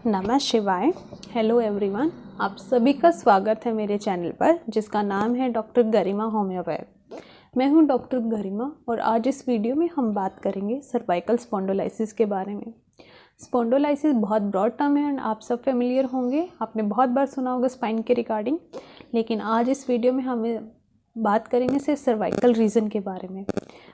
नमः शिवाय। Hello everyone, आप सभी का स्वागत है मेरे चैनल पर जिसका नाम है डॉक्टर गरिमा होम्योपैथ। मैं हूं डॉक्टर गरिमा और आज इस वीडियो में हम बात करेंगे सर्वाइकल स्पॉन्डिलोलिसिस के बारे में। स्पॉन्डिलोलिसिस बहुत ब्रॉड टर्म है और आप सब फेमिलियर होंगे, आपने बहुत बार सुना होगा स्पाइन के रिगार्डिंग, लेकिन आज इस वीडियो में हमें बात करेंगे सिर्फ सर्वाइकल रीजन के बारे में।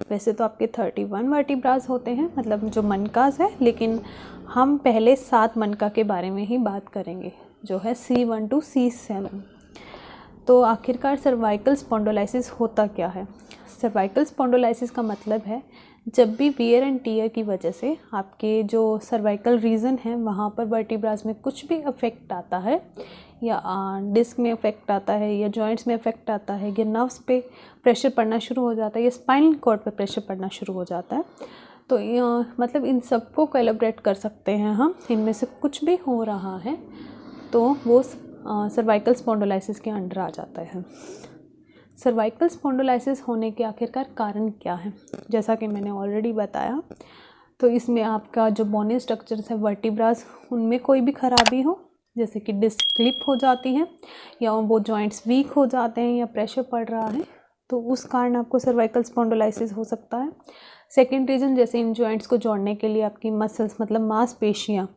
वैसे तो आपके 31 वर्टिब्रास होते हैं, मतलब जो मनकास है, लेकिन हम पहले 7 मनका के बारे में ही बात करेंगे जो है C1 to C7। तो आखिरकार सर्वाइकल स्पॉन्डिलोलिसिस होता क्या है? सर्वाइकल स्पॉन्डिलोलिसिस का मतलब है जब भी वियर एंड टियर की वजह से आपके जो सर्वाइकल रीजन है वहाँ पर वर्टिब्रास में कुछ भी अफेक्ट आता है, या डिस्क में अफेक्ट आता है, या जॉइंट्स में अफेक्ट आता है, या नर्व्स पे प्रेशर पड़ना शुरू हो जाता है, या स्पाइनल कॉर्ड पे प्रेशर पड़ना शुरू हो जाता है, तो मतलब इन सबको कोलैबोरेट कर सकते हैं हम। इनमें से कुछ भी हो रहा है तो वो सर्वाइकल स्पॉन्डिलोलिसिस के अंडर आ जाता है। सर्वाइकल स्पॉन्डिलोलिसिस होने के आखिरकार कारण क्या है? जैसा कि मैंने ऑलरेडी बताया, तो इसमें आपका जो बोनी स्ट्रक्चर्स है वर्टिब्रास, उनमें कोई भी खराबी हो, जैसे कि डिस्क क्लिप हो जाती हैं, या वो जॉइंट्स वीक हो जाते हैं, या प्रेशर पड़ रहा है, तो उस कारण आपको सर्वाइकल स्पॉन्डिलोलिसिस हो सकता है। सेकेंड रीज़न, जैसे इन जॉइंट्स को जोड़ने के लिए आपकी मसल्स मतलब मांसपेशियाँ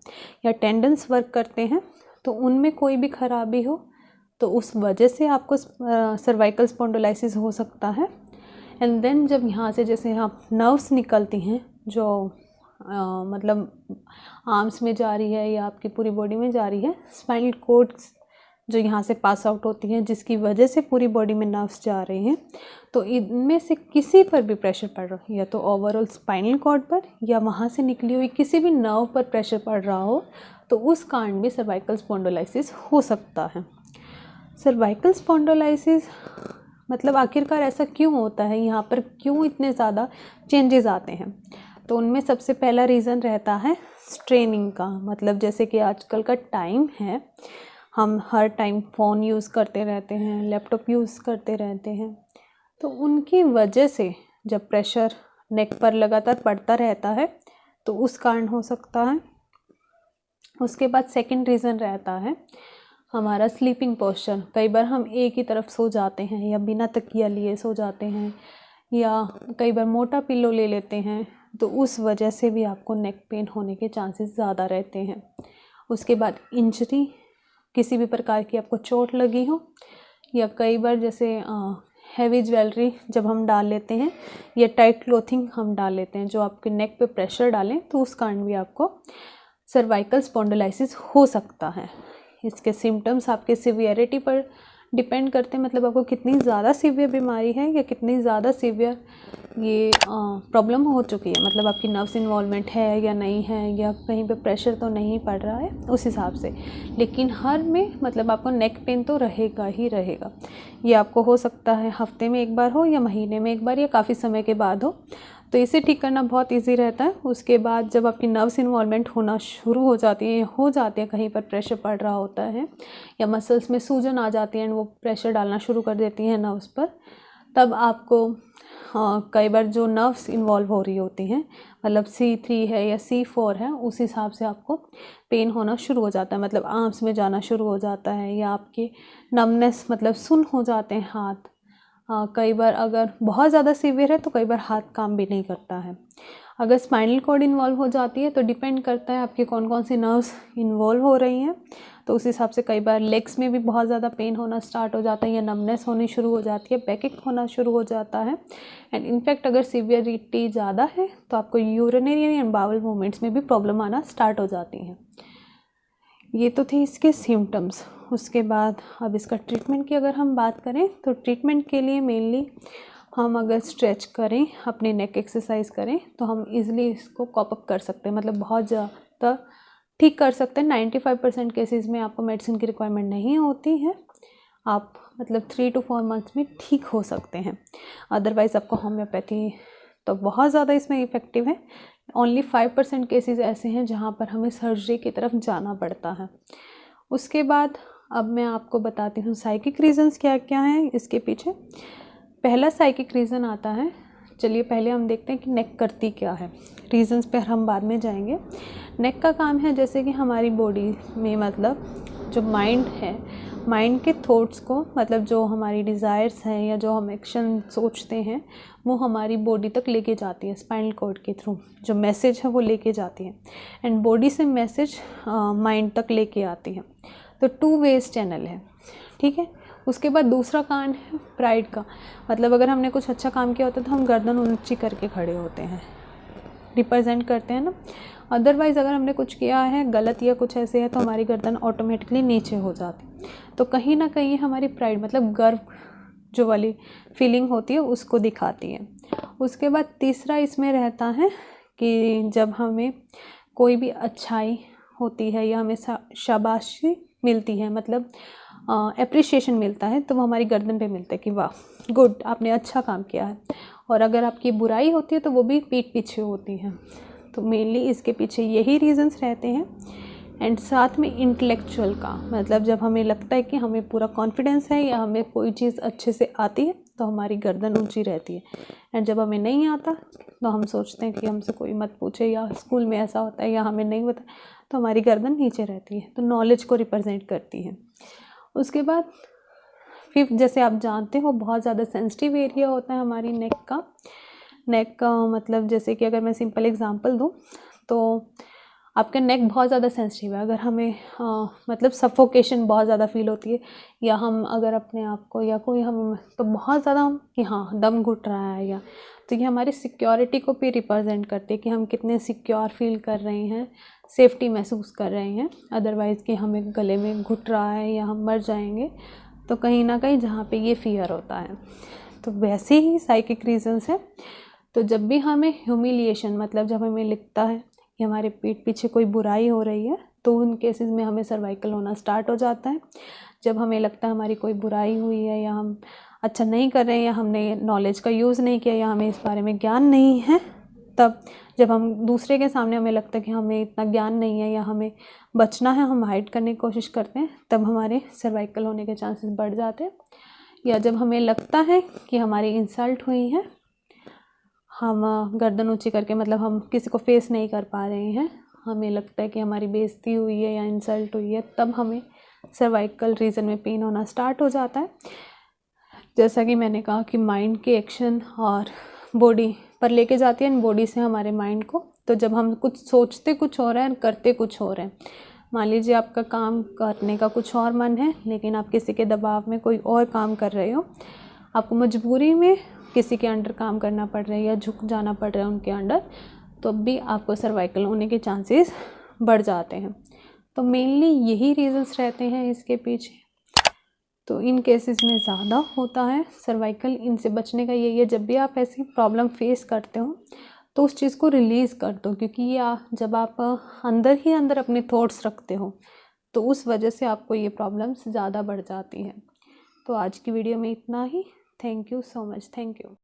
या टेंडन्स वर्क करते हैं, तो उनमें कोई भी खराबी हो तो उस वजह से आपको सर्वाइकल स्पॉन्डिलोलिसिस हो सकता है। एंड देन जब यहाँ से जैसे आप नर्व्स निकलती हैं जो मतलब आर्म्स में जा रही है या आपकी पूरी बॉडी में जा रही है, स्पाइनल कॉर्ड्स जो यहाँ से पास आउट होती हैं जिसकी वजह से पूरी बॉडी में नर्व्स जा रही हैं, तो इनमें से किसी पर भी प्रेशर पड़ रहा हो, या तो ओवरऑल स्पाइनल कॉर्ड पर या वहाँ से निकली हुई किसी भी नर्व पर प्रेशर पड़ रहा हो, तो उस कारण भी सर्वाइकल स्पॉन्डिलोलिसिस हो सकता है। सर्वाइकल स्पॉन्डिलोलिसिस मतलब आखिरकार ऐसा क्यों होता है, यहाँ पर क्यों इतने ज़्यादा चेंजेस आते हैं? तो उनमें सबसे पहला रीज़न रहता है स्ट्रेनिंग का। मतलब जैसे कि आजकल का टाइम है, हम हर टाइम फ़ोन यूज़ करते रहते हैं, लैपटॉप यूज़ करते रहते हैं, तो उनकी वजह से जब प्रेशर नेक पर लगातार पड़ता रहता है तो उस कारण हो सकता है। उसके बाद सेकंड रीज़न रहता है हमारा स्लीपिंग पोस्चर। कई बार हम एक ही तरफ सो जाते हैं, या बिना तकिया लिए सो जाते हैं, या कई बार मोटा पिलो ले लेते हैं, तो उस वजह से भी आपको नेक पेन होने के चांसेस ज़्यादा रहते हैं। उसके बाद इंजरी, किसी भी प्रकार की आपको चोट लगी हो, या कई बार जैसे हैवी ज्वेलरी जब हम डाल लेते हैं, या टाइट क्लोथिंग हम डाल लेते हैं जो आपके नेक पे प्रेशर डालें, तो उस कारण भी आपको सर्वाइकल स्पॉन्डिलोलिसिस हो सकता है। इसके सिम्टम्स आपके सीवियरिटी पर डिपेंड करते हैं, मतलब आपको कितनी ज़्यादा सीवियर बीमारी है या कितनी ज़्यादा सीवियर ये प्रॉब्लम हो चुकी है, मतलब आपकी नर्व्स इन्वॉल्वमेंट है या नहीं है, या कहीं पे प्रेशर तो नहीं पड़ रहा है, उस हिसाब से। लेकिन हर में मतलब आपको नेक पेन तो रहेगा ही रहेगा। ये आपको हो सकता है हफ्ते में एक बार हो, या महीने में एक बार, या काफ़ी समय के बाद हो, तो इसे ठीक करना बहुत इजी रहता है। उसके बाद जब आपकी नर्व्स इन्वॉल्वमेंट होना शुरू हो जाती है, कहीं पर प्रेशर पड़ रहा होता है, या मसल्स में सूजन आ जाती है एंड वो प्रेशर डालना शुरू कर देती हैं नर्व्स पर, तब आपको कई बार जो नर्व्स इन्वॉल्व हो रही होती हैं, मतलब C3 है या C4 है, उस हिसाब से आपको पेन होना शुरू हो जाता है, मतलब आर्म्स में जाना शुरू हो जाता है, या आपके नमनेस मतलब सुन्न हो जाते हैं हाथ। कई बार अगर बहुत ज़्यादा सीवियर है तो कई बार हाथ काम भी नहीं करता है। अगर स्पाइनल कॉर्ड इन्वॉल्व हो जाती है तो डिपेंड करता है आपकी कौन कौन सी नर्व्स इन्वॉल्व हो रही हैं, तो उस हिसाब से कई बार लेग्स में भी बहुत ज़्यादा पेन होना स्टार्ट हो जाता है, या नमनेस होनी शुरू हो जाती है, बैकएक होना शुरू हो जाता है। एंड इनफैक्ट अगर सीवियरिटी ज़्यादा है तो आपको यूरिनरी एंड बाउल मूवमेंट्स में भी प्रॉब्लम आना स्टार्ट हो जाती हैं। ये तो थे इसके सिम्टम्स। उसके बाद अब इसका ट्रीटमेंट की अगर हम बात करें, तो ट्रीटमेंट के लिए मेनली हम अगर स्ट्रेच करें, अपनी नेक एक्सरसाइज करें, तो हम इजीली इसको कॉप अप कर सकते हैं, मतलब बहुत ज़्यादा ठीक कर सकते हैं। 95% केसेस में आपको मेडिसिन की रिक्वायरमेंट नहीं होती है, आप मतलब 3 to 4 मंथ्स में ठीक हो सकते हैं। अदरवाइज़ आपको होम्योपैथी तो बहुत ज़्यादा इसमें इफ़ेक्टिव है। ओनली 5% केसेस ऐसे हैं जहाँ पर हमें सर्जरी की तरफ जाना पड़ता है। उसके बाद अब मैं आपको बताती हूँ साइकिक रीज़न्स क्या क्या हैं इसके पीछे। पहला साइकिक रीज़न आता है चलिए पहले हम देखते हैं कि नेक करती क्या है। रीजंस पर हम बाद में जाएंगे। नेक का काम है जैसे कि हमारी बॉडी में मतलब जो माइंड है, माइंड के थॉट्स को, मतलब जो हमारी डिज़ायर्स हैं या जो हम एक्शन सोचते हैं वो हमारी बॉडी तक लेके जाती है। स्पाइनल कॉर्ड के थ्रू जो मैसेज है वो लेके जाती है एंड बॉडी से मैसेज माइंड तक लेके आती है। तो 2 वेज चैनल है, ठीक है। उसके बाद दूसरा कान है प्राइड का, मतलब अगर हमने कुछ अच्छा काम किया होता है तो हम गर्दन ऊंची करके खड़े होते हैं, रिप्रेजेंट करते हैं ना। अदरवाइज़ अगर हमने कुछ किया है गलत या कुछ ऐसे है तो हमारी गर्दन ऑटोमेटिकली नीचे हो जाती। तो कहीं ना कहीं हमारी प्राइड मतलब गर्व जो वाली फीलिंग होती है उसको दिखाती है। उसके बाद तीसरा इसमें रहता है कि जब हमें कोई भी अच्छाई होती है या हमें शाबाशी मिलती है, मतलब एप्रिशिएशन मिलता है, तो वो हमारी गर्दन पे मिलता है कि वाह गुड, आपने अच्छा काम किया है। और अगर आपकी बुराई होती है तो वो भी पीठ पीछे होती है। तो मेनली इसके पीछे यही रीजंस रहते हैं। एंड साथ में इंटेलेक्चुअल का, मतलब जब हमें लगता है कि हमें पूरा कॉन्फिडेंस है या हमें कोई चीज़ अच्छे से आती है तो हमारी गर्दन ऊंची रहती है। एंड जब हमें नहीं आता तो हम सोचते हैं कि हमसे कोई मत पूछे, या स्कूल में ऐसा होता है या हमें नहीं पता तो हमारी गर्दन नीचे रहती है। तो नॉलेज को रिप्रेजेंट करती है। उसके बाद फिर जैसे आप जानते हो बहुत ज़्यादा सेंसिटिव एरिया होता है हमारी नेक का। नेक का मतलब जैसे कि अगर मैं सिंपल एग्जांपल दूं तो आपका नेक बहुत ज़्यादा सेंसिटिव है। अगर हमें मतलब सफोकेशन बहुत ज़्यादा फील होती है, या हम अगर अपने आप को या कोई हम तो बहुत ज़्यादा हम कि हाँ दम घुट रहा है, या तो ये हमारी सिक्योरिटी को भी रिप्रेजेंट करती है कि हम कितने सिक्योर फील कर रहे हैं, सेफ्टी महसूस कर रहे हैं। अदरवाइज़ कि हमें गले में घुट रहा है या हम मर जाएंगे, तो कहीं ना कहीं जहाँ पे ये फियर होता है। तो वैसे ही साइकिक रीजंस है। तो जब भी हमें ह्यूमिलिएशन, मतलब जब हमें लगता है कि हमारे पीठ पीछे कोई बुराई हो रही है, तो उन केसेस में हमें सर्वाइकल होना स्टार्ट हो जाता है। जब हमें लगता है हमारी कोई बुराई हुई है या हम अच्छा नहीं कर रहे हैं या हमने नॉलेज का यूज़ नहीं किया या हमें इस बारे में ज्ञान नहीं है, तब जब हम दूसरे के सामने हमें लगता है कि हमें इतना ज्ञान नहीं है या हमें बचना है, हम हाइड करने की कोशिश करते हैं, तब हमारे सर्वाइकल होने के चांसेस बढ़ जाते हैं। या जब हमें लगता है कि हमारी इंसल्ट हुई है, हम गर्दन ऊंची करके मतलब हम किसी को फेस नहीं कर पा रहे हैं, हमें लगता है कि हमारी बेइज्जती हुई है या इंसल्ट हुई है, तब हमें सर्वाइकल रीजन में पेन होना स्टार्ट हो जाता है। जैसा कि मैंने कहा कि माइंड के एक्शन और बॉडी पर लेके जाती है, बॉडी से हमारे माइंड को। तो जब हम कुछ सोचते कुछ हो रहा है करते कुछ हो रहे हैं, मान लीजिए आपका काम करने का कुछ और मन है लेकिन आप किसी के दबाव में कोई और काम कर रहे हो, आपको मजबूरी में किसी के अंडर काम करना पड़ रहा है या झुक जाना पड़ रहा है उनके अंडर, तो भी आपको सर्वाइकल होने के चांसेस बढ़ जाते हैं। तो मेनली यही रीजंस रहते हैं इसके पीछे। तो इन केसेस में ज़्यादा होता है सर्वाइकल। इनसे बचने का यही है, जब भी आप ऐसी प्रॉब्लम फेस करते हो तो उस चीज़ को रिलीज़ कर दो, क्योंकि ये जब आप अंदर ही अंदर अपने थॉट्स रखते हो तो उस वजह से आपको ये प्रॉब्लम्स ज़्यादा बढ़ जाती हैं। तो आज की वीडियो में इतना ही। Thank you so much. Thank you.